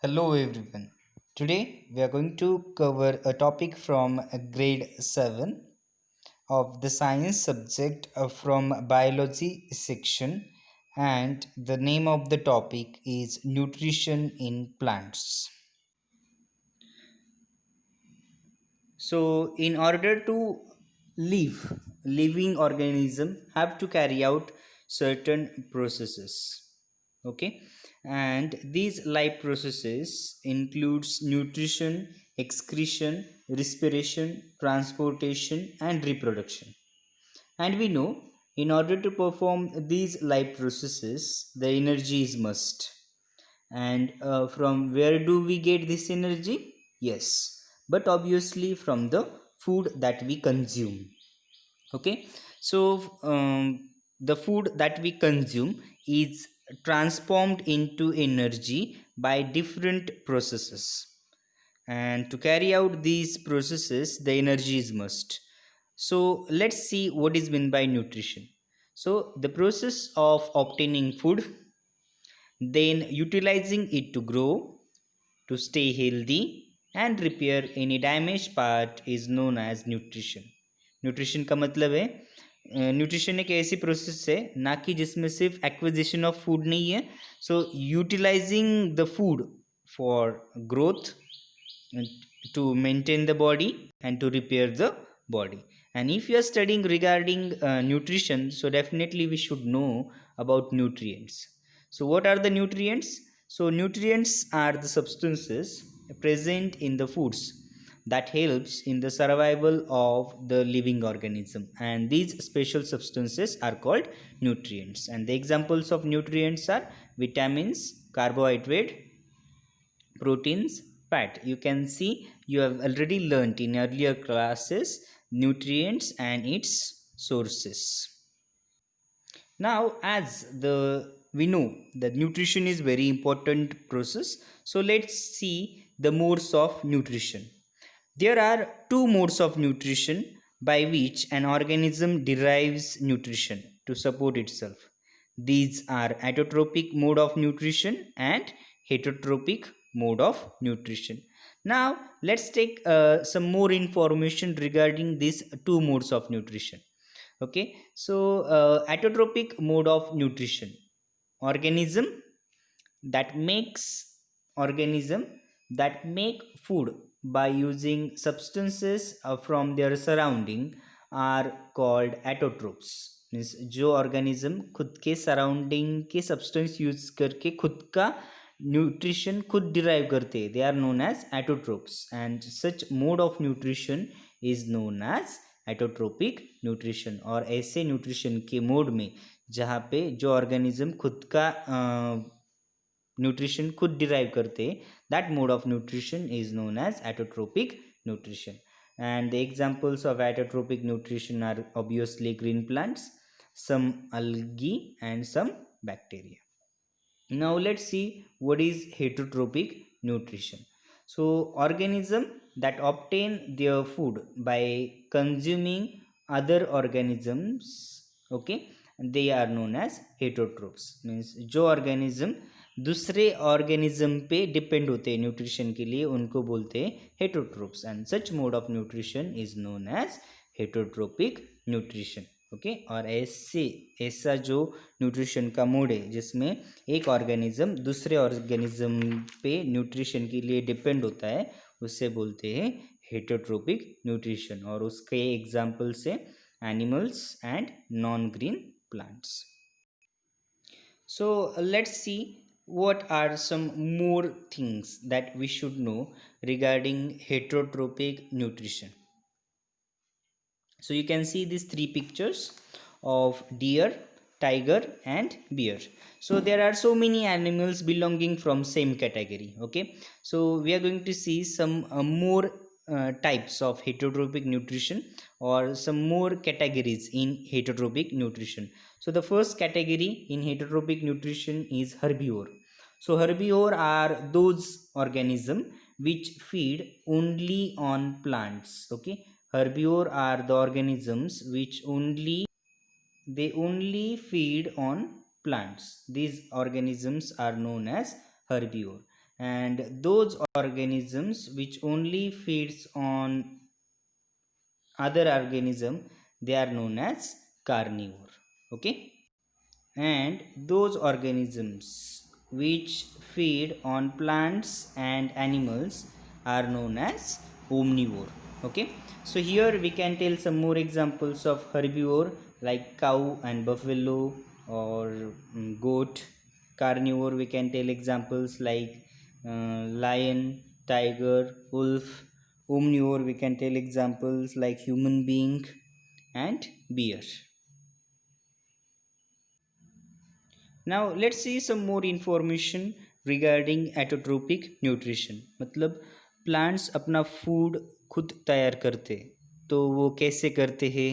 Hello everyone. Today we are going to cover a topic from grade 7 of the science subject from biology section, and the name of the topic is nutrition in plants. So in order to live, living organism have to carry out certain processes. Okay, and these life processes includes nutrition, excretion, respiration, transportation, and reproduction. And we know in order to perform these life processes, the energy is must. And from where do we get this energy? Yes, but obviously from the food that we consume. Okay, so the food that we consume is transformed into energy by different processes, and to carry out these processes the energy is must. So let's see what is meant by nutrition. So the process of obtaining food, then utilizing it to grow, to stay healthy and repair any damaged part is known as nutrition. Nutrition का मतलब है, nutrition एक ऐसी process है ना कि जिसमें सिर्फ एक्विजिशन ऑफ फूड नहीं है. So utilizing the food for growth, to maintain the body and to repair the body. And if you are studying regarding nutrition, so definitely we should know about nutrients. So what are the nutrients? So nutrients are the substances present in the foods that helps in the survival of the living organism, and these special substances are called nutrients. And the examples of nutrients are vitamins, carbohydrate, proteins, fat. You can see you have already learnt in earlier classes nutrients and its sources. Now, as the we know that nutrition is very important process, so let's see the modes of nutrition. There are two modes of nutrition by which an organism derives nutrition to support itself. These are autotrophic mode of nutrition and heterotrophic mode of nutrition. Now, let's take some more information regarding these two modes of nutrition. Okay, so autotrophic mode of nutrition, organism that makes organism that make food by using substances from their surrounding are called autotrophs. Means जो organism खुद के surrounding के substance use करके खुद का nutrition खुद derive करते हैं, they are known as autotrophs, and such mode of nutrition is known as autotrophic nutrition. और ऐसे न्यूट्रिशन के मोड में जहाँ पे जो ऑर्गेनिज्म खुद का न्यूट्रिशन खुद डिराइव करते, that mode of nutrition is known as autotrophic nutrition. And the examples of autotrophic nutrition are obviously green plants, some algae, and some bacteria. Now let's see what is heterotrophic nutrition. So organism that obtain their food by consuming other organisms, okay, they are known as heterotrophs. Means जो organism दूसरे organism पे depend होते हैं nutrition के लिए, उनको बोलते हैं heterotrophs, and such mode of nutrition is known as heterotrophic nutrition. Okay, और ऐसा जो न्यूट्रिशन का मोड है जिसमें एक ऑर्गेनिज्म दूसरे ऑर्गेनिज्म पे न्यूट्रिशन के लिए डिपेंड होता है, उससे बोलते हैं हेटरोट्रोपिक न्यूट्रिशन. और उसके एग्जाम्पल्स है animals and non green plants. So let's see what are some more things that we should know regarding heterotrophic nutrition. So you can see these three pictures of deer, tiger, and bear. So there are so many animals belonging from same category. Okay, so we are going to see some more types of heterotrophic nutrition, or some more categories in heterotrophic nutrition. So the first category in heterotrophic nutrition is herbivore. So herbivore are those organisms which feed only on plants. Okay, herbivore are the organisms which only feed on plants. These organisms are known as herbivore. and those organisms which only feeds on other organism, they are known as carnivore. Okay, and those organisms which feed on plants and animals are known as omnivore. Okay, so here we can tell some more examples of herbivore like cow and buffalo, or goat. Carnivore, we can tell examples like lion, tiger, wolf. Omnivore, we can tell examples like human being and bear. Now let's see some more information regarding autotrophic nutrition. मतलब plants अपना food खुद तैयार करते हैं, तो वो कैसे करते हैं,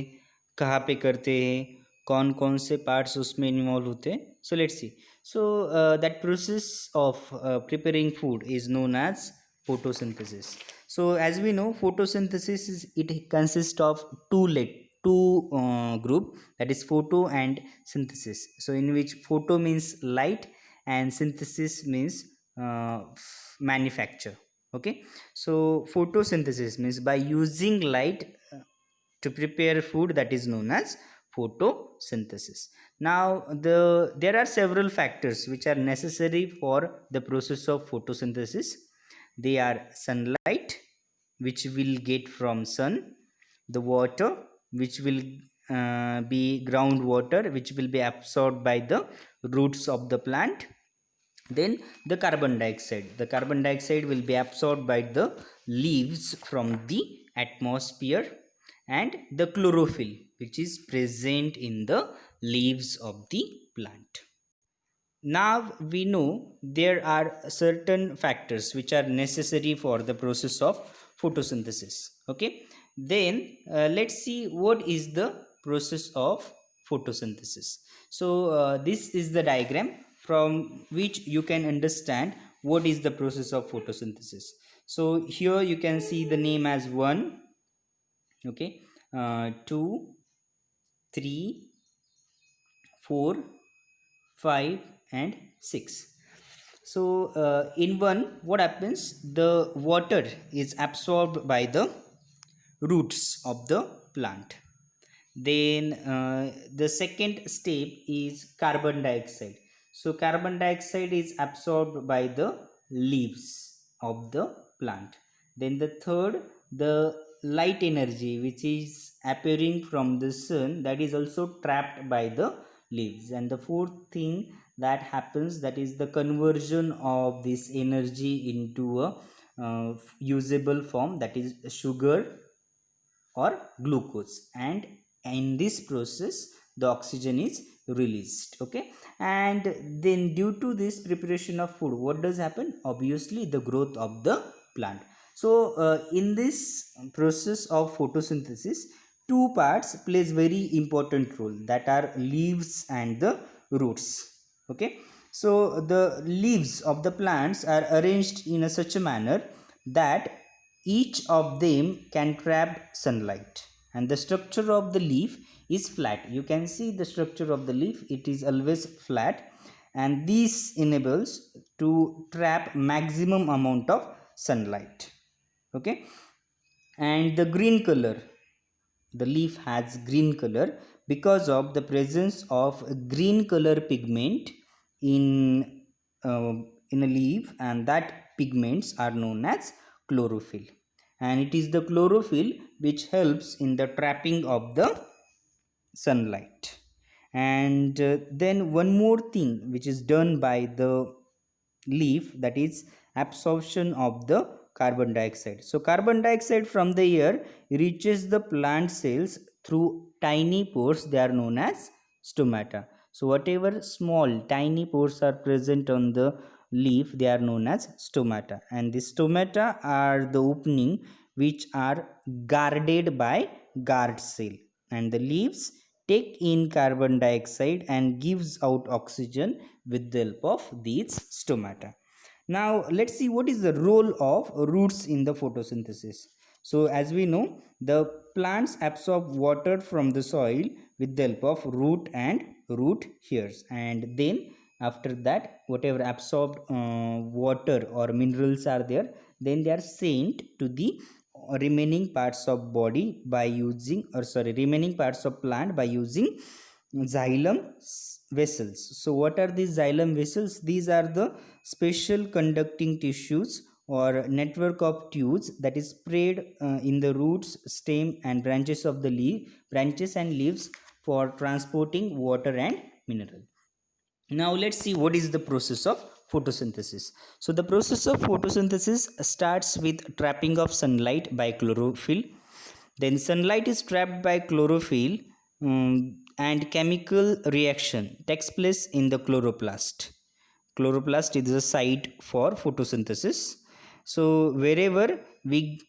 कहाँ पे करते हैं, कौन कौन से पार्ट्स उसमें इन्वॉल्व होते हैं. So let's see. So that process of preparing food is known as photosynthesis. So as we know, photosynthesis is, it consists of two group, that is photo and synthesis. So in which photo means light and synthesis means manufacture. Okay, so photosynthesis means by using light to prepare food, that is known as photosynthesis. Now there are several factors which are necessary for the process of photosynthesis. They are sunlight, which will get from sun, the water, which will be groundwater, which will be absorbed by the roots of the plant. Then the carbon dioxide will be absorbed by the leaves from the atmosphere, and the chlorophyll, which is present in the leaves of the plant. Now we know there are certain factors which are necessary for the process of photosynthesis. Okay, then let's see what is the process of photosynthesis. So this is the diagram from which you can understand what is the process of photosynthesis. So here you can see the name as 1. Okay, 2, 3, 4, 5 and 6. So in one, what happens, the water is absorbed by the roots of the plant. Then the second step is carbon dioxide. So carbon dioxide is absorbed by the leaves of the plant. Then the third, the light energy which is appearing from the sun, that is also trapped by the leaves. And the fourth thing that happens, that is the conversion of this energy into a usable form, that is sugar or glucose, and in this process the oxygen is released. Okay, and then due to this preparation of food, what does happen? Obviously the growth of the plant. So in this process of photosynthesis, two parts plays very important role, that are leaves and the roots. Okay, so the leaves of the plants are arranged in a such a manner that each of them can trap sunlight, and the structure of the leaf is flat. You can see the structure of the leaf, it is always flat, and this enables to trap maximum amount of sunlight. Okay, and the green color, the leaf has green color because of the presence of green color pigment in uh, in a leaf, and that pigments are known as chlorophyll, and it is the chlorophyll which helps in the trapping of the sunlight. And then one more thing which is done by the leaf, that is absorption of the carbon dioxide. So carbon dioxide from the air reaches the plant cells through tiny pores, they are known as stomata. So whatever small tiny pores are present on the leaf, they are known as stomata, and the stomata are the opening which are guarded by guard cell, and the leaves take in carbon dioxide and gives out oxygen with the help of these stomata. Now let's see what is the role of roots in the photosynthesis. So as we know, the plants absorb water from the soil with the help of root and root hairs, and then After that, whatever absorbed water or minerals are there, then they are sent to the remaining parts of body by using, or sorry, remaining parts of plant by using xylem vessels. So what are these xylem vessels? These are the special conducting tissues or network of tubes that is spread in the roots, stem and branches of the branches and leaves for transporting water and mineral. Now let's see what is the process of photosynthesis. So the process of photosynthesis starts with trapping of sunlight by chlorophyll. Then sunlight is trapped by chlorophyll, and chemical reaction takes place in the chloroplast. Chloroplast is the site for photosynthesis. So wherever we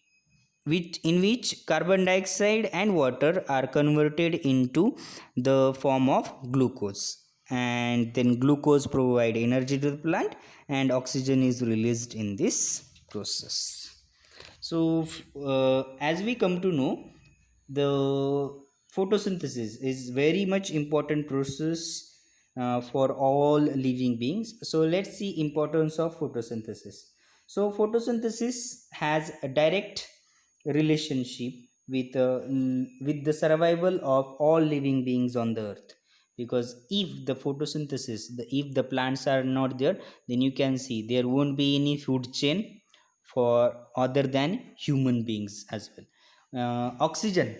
which in which carbon dioxide and water are converted into the form of glucose, and then glucose provide energy to the plant and oxygen is released in this process. So as we come to know, the photosynthesis is very much important process for all living beings. So let's see importance of photosynthesis. So photosynthesis has a direct relationship with the survival of all living beings on the earth, because if the photosynthesis if the plants are not there, then you can see there won't be any food chain for other than human beings as well. Oxygen,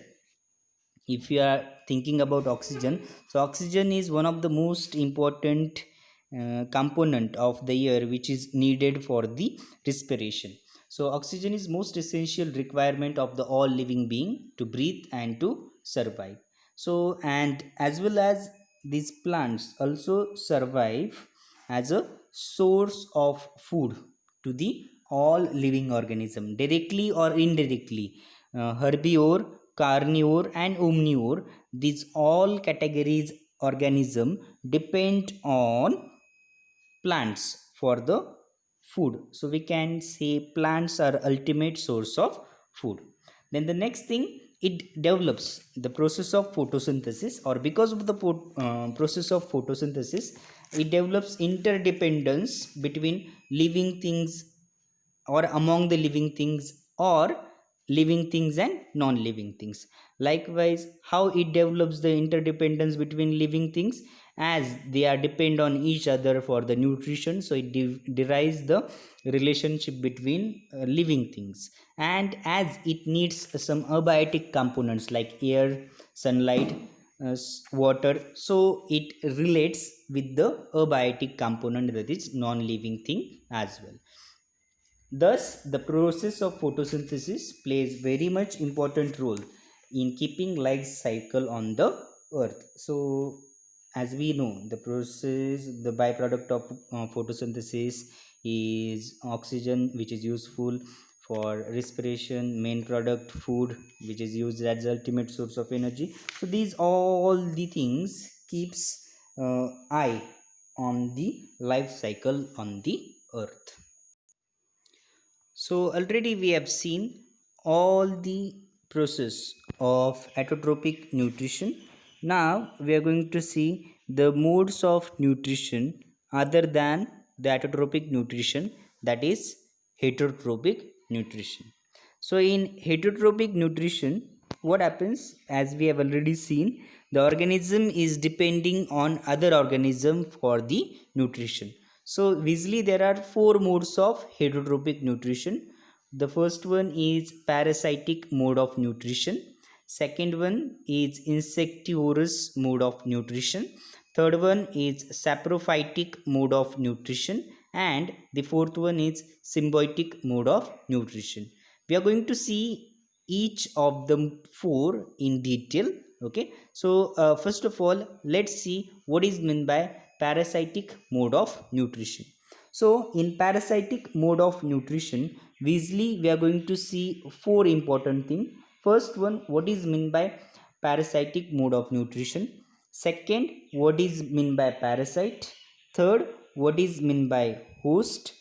if you are thinking about oxygen, so oxygen is one of the most important component of the air which is needed for the respiration. So oxygen is most essential requirement of the all living being to breathe and to survive. So and as well as these plants also survive as a source of food to the all living organism directly or indirectly. Herbivore, carnivore and omnivore, these all categories organism depend on plants for the food. So we can say plants are ultimate source of food. Then the next thing, it develops the process of photosynthesis, or because of the process of photosynthesis, it develops interdependence between living things or among the living things, or living things and non-living things. Likewise, how it develops the interdependence between living things, as they are depend on each other for the nutrition, so it derives the relationship between living things. And as it needs some abiotic components like air, sunlight, water, so it relates with the abiotic component, that is non-living thing as well. Thus, the process of photosynthesis plays very much important role in keeping life cycle on the earth. So, as we know, the process, the byproduct of photosynthesis is oxygen, which is useful for respiration, main product food, which is used as the ultimate source of energy. So, these all the things keeps eye on the life cycle on the earth. So already we have seen all the process of autotrophic nutrition. Now we are going to see the modes of nutrition other than the autotrophic nutrition, that is heterotrophic nutrition. So in heterotrophic nutrition, what happens, as we have already seen, the organism is depending on other organism for the nutrition. So visually there are four modes of heterotrophic nutrition. The first one is parasitic mode of nutrition. Second one is insectivorous mode of nutrition. Third one is saprophytic mode of nutrition. And the fourth one is symbiotic mode of nutrition. We are going to see each of the four in detail. Okay, so first of all, let's see what is meant by parasitic mode of nutrition. So in parasitic mode of nutrition, visually we are going to see four important things. First one, what is meant by parasitic mode of nutrition. Second, what is meant by parasite. Third, what is meant by host.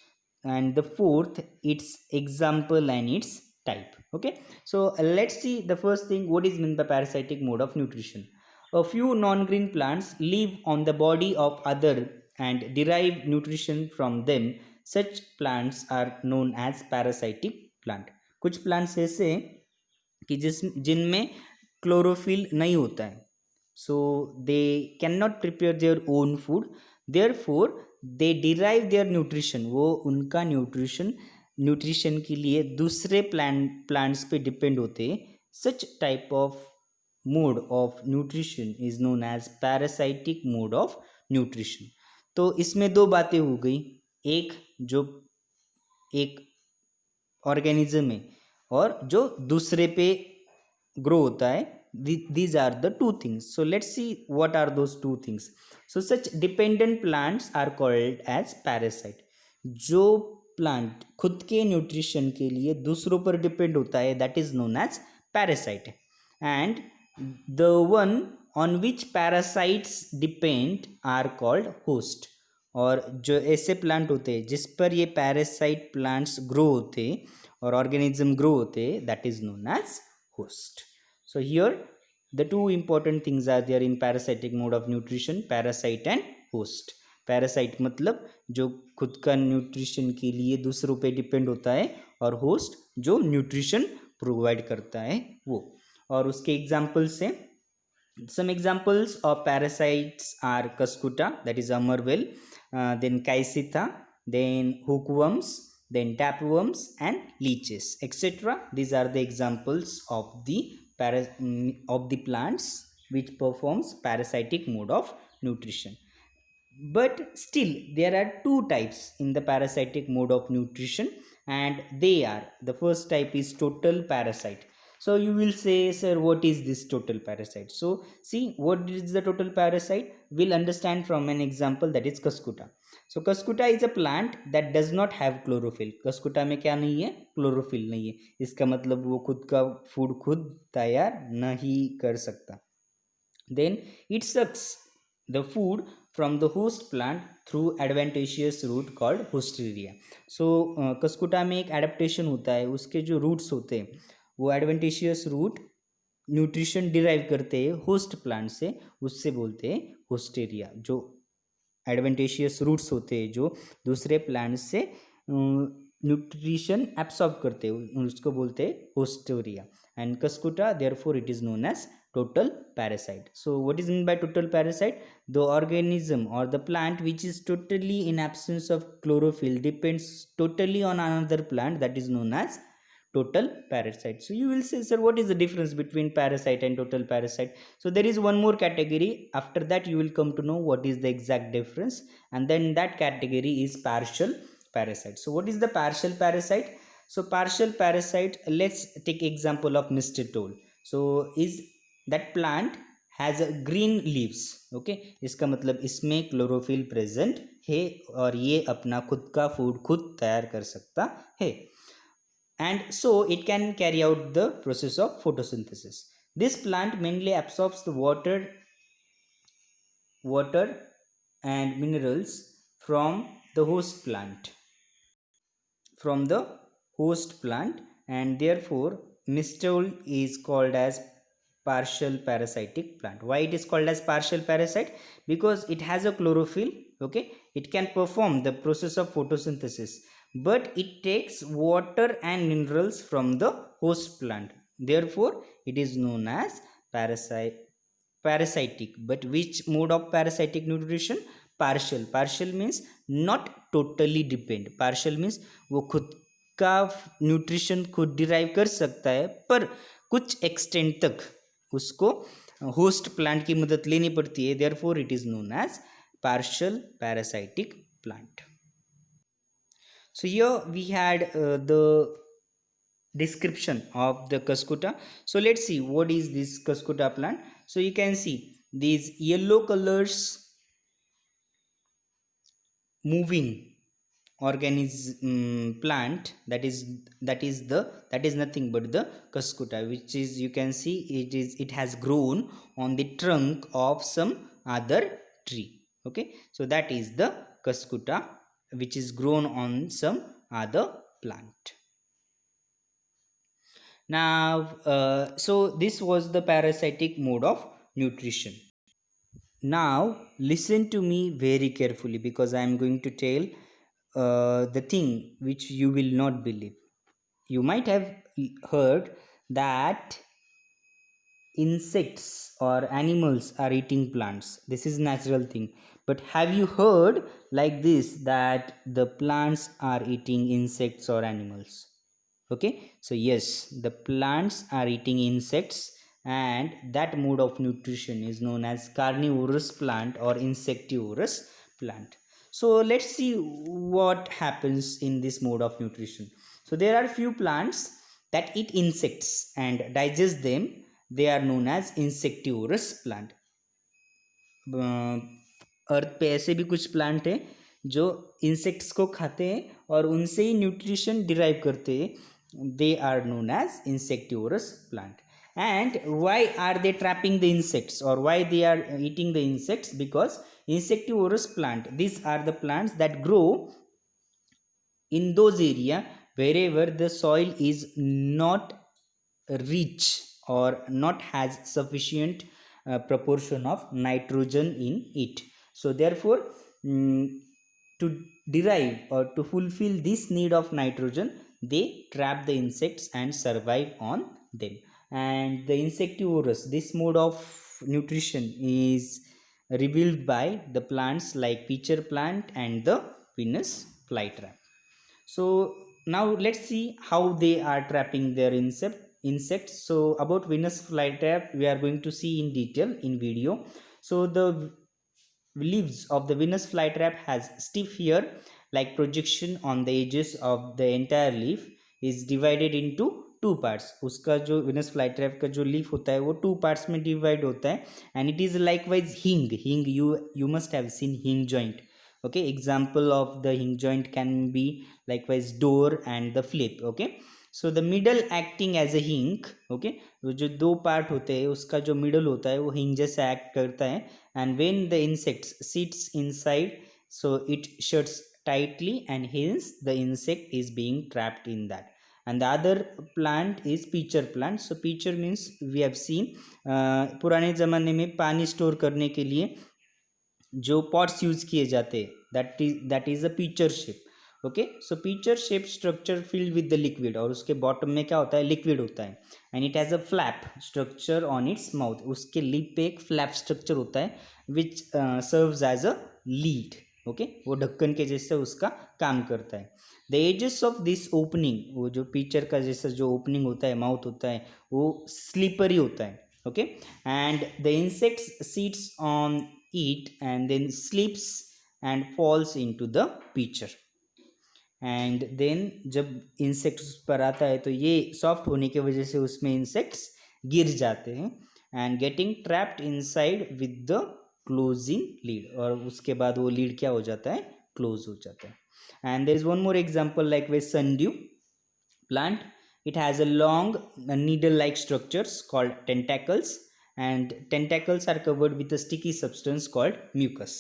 And the fourth, its example and its type. Okay, so let's see the first thing, what is meant by parasitic mode of nutrition. A few non-green plants live on the body of other and derive nutrition from them, such plants are known as parasitic plant. कुछ plants ऐसे हैं कि जिनमें chlorophyll नहीं होता है, so they cannot prepare their own food, therefore they derive their nutrition, वो उनका न्यूट्रिशन के लिए दूसरे प्लांट्स पे डिपेंड होते हैं. Such type of mode of nutrition is known as parasitic mode of nutrition. तो इसमें दो बातें हो गई, एक जो एक ऑर्गेनिज्म है और जो दूसरे पे ग्रो होता है. These are the two things. So let's see what are those two things. So such dependent plants are called as parasite. जो प्लांट खुद के न्यूट्रिशन के लिए दूसरों पर डिपेंड होता है, that is known as parasite. And the one on which parasites depend are called host. और जो ऐसे प्लांट होते हैं जिस पर ये पैरासाइट प्लांट्स ग्रो होते और ऑर्गेनिज्म ग्रो होते, that is known as host. So here the two important things are there in parasitic mode of nutrition, parasite and host. Parasite मतलब जो खुद का न्यूट्रिशन के लिए दूसरों पे डिपेंड होता है, और होस्ट जो न्यूट्रिशन प्रोवाइड करता है वो. और उसके एग्जाम्पल्स हैं, some examples of parasites are Cuscuta, that is Amarvel, then Caisitha, then hookworms, then tapeworms and leeches, etc. These are the examples of the plants which performs parasitic mode of nutrition. But still there are two types in the parasitic mode of nutrition, and they are, the first type is total parasite. So you will say, sir, what is this total parasite? So see, what is the total parasite? We'll understand from an example, that is Cuscuta. So Cuscuta is a plant that does not have chlorophyll. Cuscuta में क्या नहीं है? Chlorophyll नहीं है. इसका मतलब वो खुद का फूड खुद तैयार नहीं कर सकता. Then it sucks the food from the host plant through adventitious root called hosteria. So Cuscuta में एक adaptation होता है, उसके जो roots होते हैं वो adventitious root न्यूट्रिशन डिराइव करते हैं होस्ट प्लांट से, उससे बोलते हैं होस्टेरिया. जो एडवेंटेशियस रूट्स होते हैं जो दूसरे प्लांट से न्यूट्रिशन एब्सॉर्ब करते हैं, उसको बोलते हैं haustoria. And Cuscuta therefore it is known as total parasite. So what is meant by total parasite? The organism or the plant which is totally in absence of chlorophyll depends totally on another plant, that is known as total parasite. So you will say, sir, what is the difference between parasite and total parasite? So there is one more category. After that you will come to know what is the exact difference, and then that category is partial parasite. So what is the partial parasite? So partial parasite, let's take example of myrtille. So is that plant has a green leaves. okay, इसका मतलब इसमें chlorophyll present है और ये अपना खुद का food खुद तैयार कर सकता है. And so it can carry out the process of photosynthesis. This plant mainly absorbs the water and minerals from the host plant, and therefore mystole is called as partial parasitic plant. Why it is called as partial parasite? Because it has a chlorophyll. okay, it can perform the process of photosynthesis, but it takes water and minerals from the host plant, therefore it is known as parasitic. But which mode of parasitic nutrition? Partial means not totally depend. Partial means वो खुद का nutrition खुद derive कर सकता है, पर कुछ extent तक उसको होस्ट प्लांट की मदद लेनी पड़ती है, therefore it is known as partial parasitic plant. So here we had the description of the Cuscuta. So let's see what is this Cuscuta plant. So you can see these yellow colors moving organism plant, that is nothing but the Cuscuta, which is, you can see it has grown on the trunk of some other tree. okay, so that is the Cuscuta which is grown on some other plant. Now so this was the parasitic mode of nutrition. Now listen to me very carefully, because I am going to tell the thing which you will not believe. You might have heard that insects or animals are eating plants. This is natural thing. But have you heard like this, that the plants are eating insects or animals? Okay, so yes, the plants are eating insects, and that mode of nutrition is known as carnivorous plant or insectivorous plant. So let's see what happens in this mode of nutrition. So there are few plants that eat insects and digest them. They are known as insectivorous plant. अर्थ पे ऐसे भी कुछ plant हैं जो insects को खाते हैं और उनसे ही न्यूट्रिशन डिराइव करते हैं. They are known as insectivorous plant. And why are they trapping the insects, or why they are eating the insects? Because insectivorous plant, these are the plants that grow in those area wherever the soil is not rich or not has sufficient proportion of nitrogen in it. So therefore, to derive or to fulfill this need of nitrogen, they trap the insects and survive on them. And the insectivorous, this mode of nutrition is revealed by the plants like pitcher plant and the Venus flytrap. So now let's see how they are trapping their insects. So about Venus flytrap we are going to see in detail in video. So the leaves of the Venus flytrap has stiff hair like projection on the edges of the entire leaf is divided into two parts. उसका जो Venus flytrap का जो leaf होता है वो two parts में divide होता है. And it is like wise हिंग यू मस्ट हैव सीन हिंग joint. Okay, example of the hinge joint can be likewise door and the flip. Okay, so the middle acting as a hinge. Okay, जो दो part होते हैं उसका जो middle होता है वो हिंग जैसे एक्ट करता है. and when the insect sits inside, so it shuts tightly and hence the insect is being trapped in that. and the other plant is pitcher plant. so pitcher means we have seen पुराने ज़माने में पानी store करने के लिए जो pots use किए जाते हैं, that is a pitcher shape. Okay, so pitcher shape structure filled with the liquid, और उसके बॉटम में क्या होता है, लिक्विड होता है. And it has a flap structure on its mouth. उसके लिप पे एक फ्लैप स्ट्रक्चर होता है which serves as a lid. Okay, वो ढक्कन के जैसे उसका काम करता है. The edges of this opening, वो जो पिचर का जैसा जो ओपनिंग होता है, माउथ होता है, वो स्लीपरी होता है. okay, and the insects sits on it and then sleeps and falls into the pitcher. and then जब इंसेक्ट उस पर आता है तो ये सॉफ्ट होने की वजह से उसमें इंसेक्ट्स गिर जाते हैं and getting trapped inside with the closing lead. और उसके बाद वो लीड क्या हो जाता है, क्लोज हो जाता है. And there is one more example like वे sundew plant. It has a long needle-like structures called tentacles, and tentacles are covered with a sticky substance called mucus.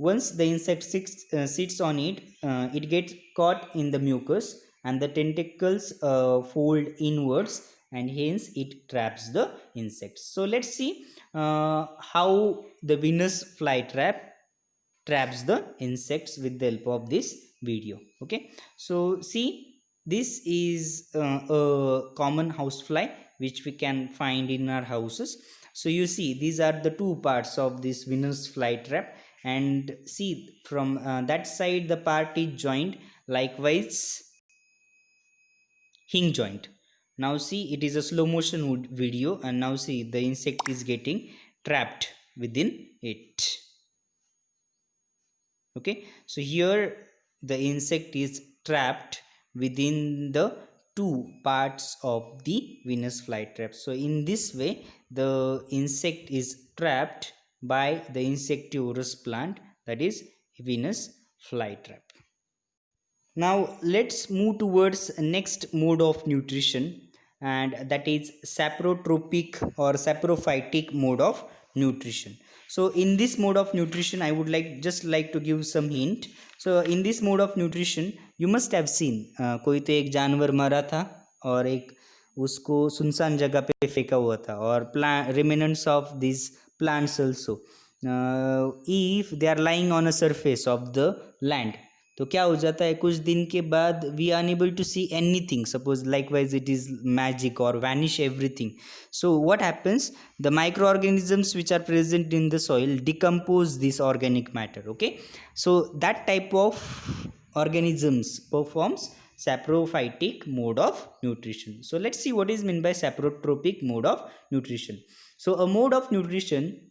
Once the insect sits on it, it gets caught in the mucus and the tentacles fold inwards and hence it traps the insects. So let's see how the Venus flytrap traps the insects with the help of this video. Okay, so see, this is a common housefly which we can find in our houses. so you see, these are the two parts of this Venus flytrap, and see from that side the part is joined likewise hinge joint. now see, it is a slow motion video, and now see the insect is getting trapped within it. okay, so here the insect is trapped within the two parts of the Venus flytrap. so in this way the insect is trapped by the insectivorous plant, that is Venus flytrap. now let's move towards next mode of nutrition, and that is saprotropic or saprophytic mode of nutrition. so in this mode of nutrition I would like to give some hint. so in this mode of nutrition you must have seen कोई तो एक जानवर मरा था और एक उसको सुनसान जगह पे फेंका हुआ था, और plant remnants of this plants also. if they are lying on a surface of the land, तो क्या हो जाता है कुछ दिन के बाद we are unable to see anything, suppose likewise it is magic or vanish everything. So what happens, the microorganisms which are present in the soil decompose this organic matter. Okay, so that type of organisms performs saprophytic mode of nutrition. So let's see what is meant by saprotropic mode of nutrition. So a mode of nutrition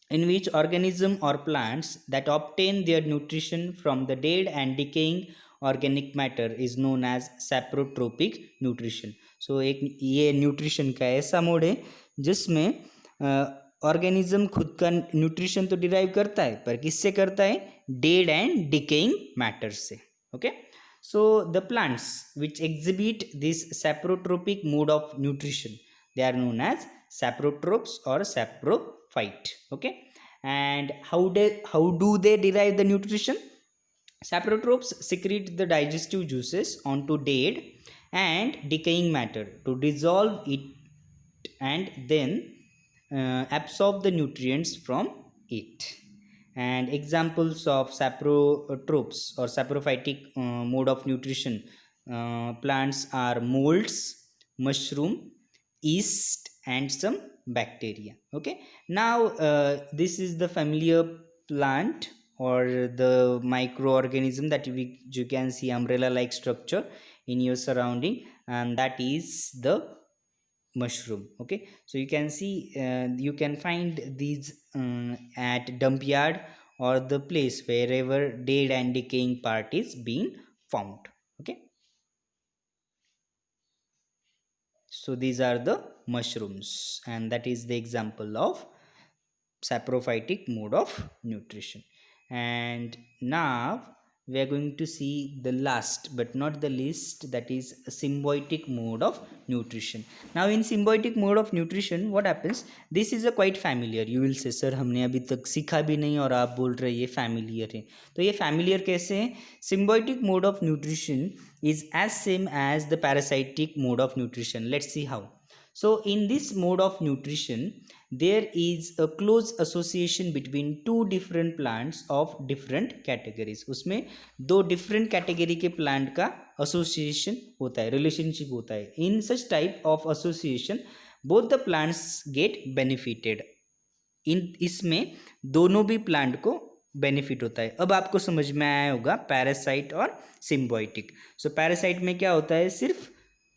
in which organism or plants that obtain their nutrition from the dead and decaying organic matter is known as saprotropic nutrition. So एक ये nutrition का ऐसा mode है जिसमें organism खुद का nutrition तो derive करता है, पर किससे करता है, डेड एंड डिकेइंग मैटर से. Okay, so the plants which exhibit this saprotropic mode of nutrition, they are known as saprotropes or saprophyte. Okay, and how do they derive the nutrition? Saprotropes secrete the digestive juices onto dead and decaying matter to dissolve it and then absorb the nutrients from it. And examples of saprotropes or saprophytic mode of nutrition plants are molds, mushroom, yeast and some bacteria. Okay, now this is the familiar plant or the microorganism that you can see umbrella like structure in your surrounding, and that is the mushroom. Okay, so you can see you can find these at dump yard or the place wherever dead and decaying part is being found. Okay, so these are the mushrooms and that is the example of saprophytic mode of nutrition. And now we are going to see the last but not the least, that is a symbiotic mode of nutrition. Now in symbiotic mode of nutrition what happens, this is a quite familiar, you will say sir हमने अभी तक सीखा भी नहीं और आप बोल रहे ये familiar है. तो ये familiar कैसे है, symbiotic mode of nutrition is as same as the parasitic mode of nutrition. Let's see how. So in this mode of nutrition there is a close association between two different plants of different categories. उसमें दो different category के plant का association होता है, relationship होता है. In such type of association both the plants get benefited. इसमें दोनों भी प्लांट को बेनिफिट होता है. अब आपको समझ में आया होगा पैरासाइट और सिम्बायोटिक. सो पैरासाइट में क्या होता है, सिर्फ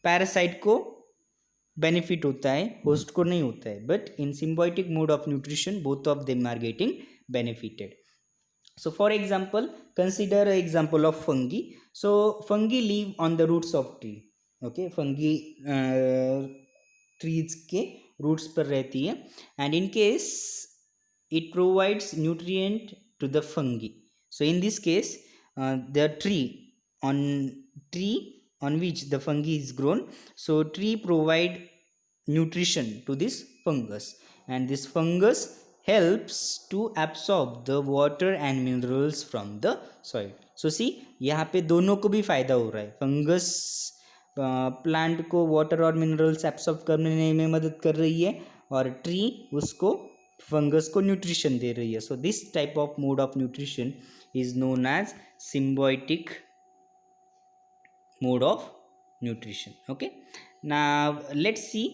पैरासाइट को बेनिफिट होता है, होस्ट को नहीं होता है. But in symbiotic mode of nutrition both of them are getting benefited. So for example, consider an example of fungi. So fungi live on the roots of tree. Okay, fungi trees के roots पर रहती है and in case it provides nutrient to the fungi. So in this case the tree on which the fungi is grown, so tree provide nutrition to this fungus and this fungus helps to absorb the water and minerals from the soil. So see यहाँ पे दोनों को भी फायदा हो रहा है. Fungus plant को वाटर और मिनरल्स एब्सॉर्ब करने में मदद कर रही है और ट्री उसको फंगस को न्यूट्रिशन दे रही है. So this type of mode of nutrition is known as symbiotic mode of nutrition. Okay, now let's see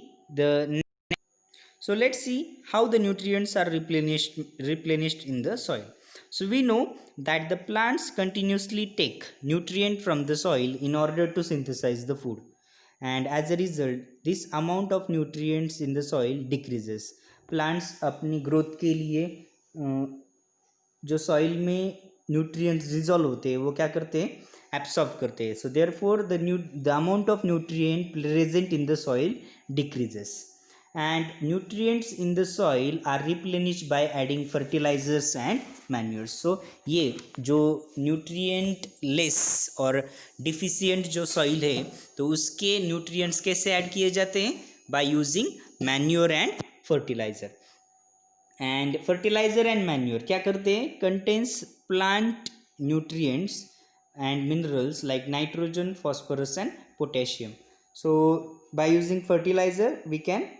how the nutrients are replenished in the soil. So we know that the plants continuously take nutrient from the soil in order to synthesize the food, and as a result this amount of nutrients in the soil decreases. Plants अपनी growth के लिए जो soil में nutrients dissolve होते हैं वो क्या करते हैं, एब्सॉर्ब करते हैं. So therefore the amount of nutrient present in the soil decreases and nutrients in the soil are replenished by adding fertilizers and manures. So ये जो nutrient less और deficient जो soil है तो उसके nutrients कैसे add किए जाते हैं, by using manure and fertilizer. And fertilizer and manure क्या करते हैं, contains plant nutrients and minerals like nitrogen, phosphorus and potassium. So by using fertilizer we can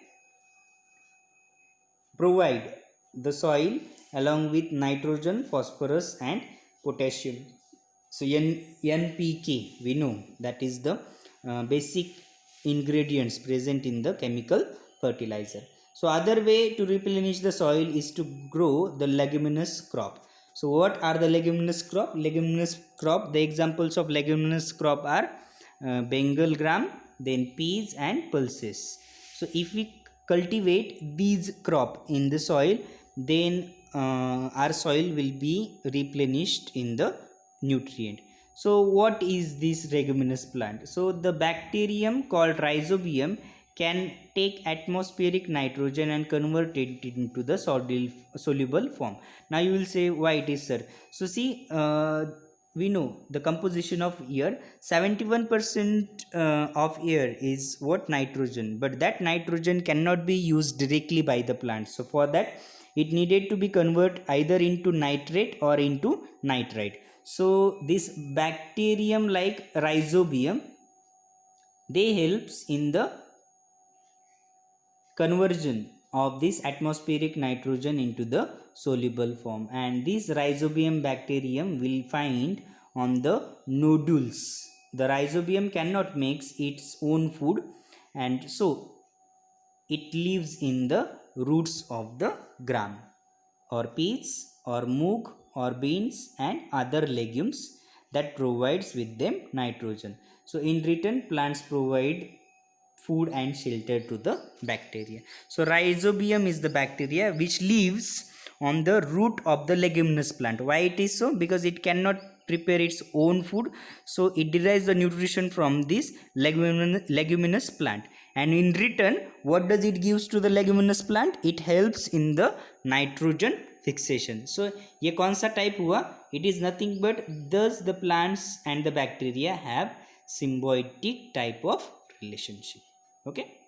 provide the soil along with nitrogen, phosphorus and potassium. So NPK, we know that is the basic ingredients present in the chemical fertilizer. So other way to replenish the soil is to grow the leguminous crop. So what are the leguminous crop? Leguminous crop, the examples of leguminous crop are Bengal gram, then peas and pulses. So if we cultivate these crop in the soil, then our soil will be replenished in the nutrient. So what is this leguminous plant? So the bacterium called rhizobium can take atmospheric nitrogen and convert it into the soluble form. Now you will say, why it is, sir? So see, we know the composition of air, 71% of air is what? Nitrogen, but that nitrogen cannot be used directly by the plant. So for that it needed to be converted either into nitrate or into nitrite. So this bacterium like rhizobium, they helps in the conversion of this atmospheric nitrogen into the soluble form, and this rhizobium bacterium will find on the nodules. The rhizobium cannot make its own food, and so it lives in the roots of the gram or peas or moog or beans and other legumes that provides with them nitrogen. So in return plants provide food and shelter to the bacteria. So rhizobium is the bacteria which lives on the root of the leguminous plant. Why it is so? Because it cannot prepare its own food, so it derives the nutrition from this leguminous plant, and in return what does it gives to the leguminous plant? It helps in the nitrogen fixation. So ये कौन सा type हुआ? It is nothing but thus the plants and the bacteria have symbiotic type of relationship. Okay,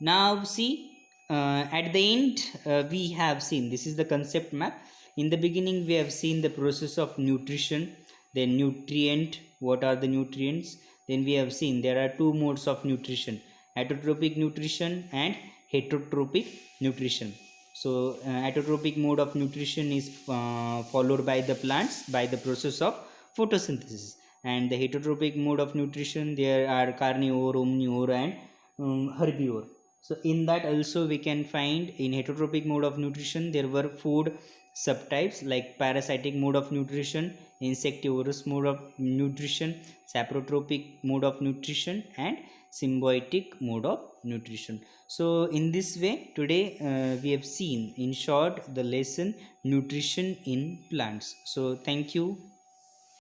now see, at the end we have seen, this is the concept map. In the beginning we have seen the process of nutrition, then nutrient, what are the nutrients, then we have seen there are two modes of nutrition, autotrophic nutrition and heterotropic nutrition. So autotrophic mode of nutrition is followed by the plants by the process of photosynthesis, and the heterotropic mode of nutrition, there are carnivore, omnivore and herbivore. So in that also we can find, in heterotropic mode of nutrition there were food subtypes like parasitic mode of nutrition, insectivorous mode of nutrition, saprotropic mode of nutrition and symbiotic mode of nutrition. So in this way today we have seen in short the lesson nutrition in plants. So thank you.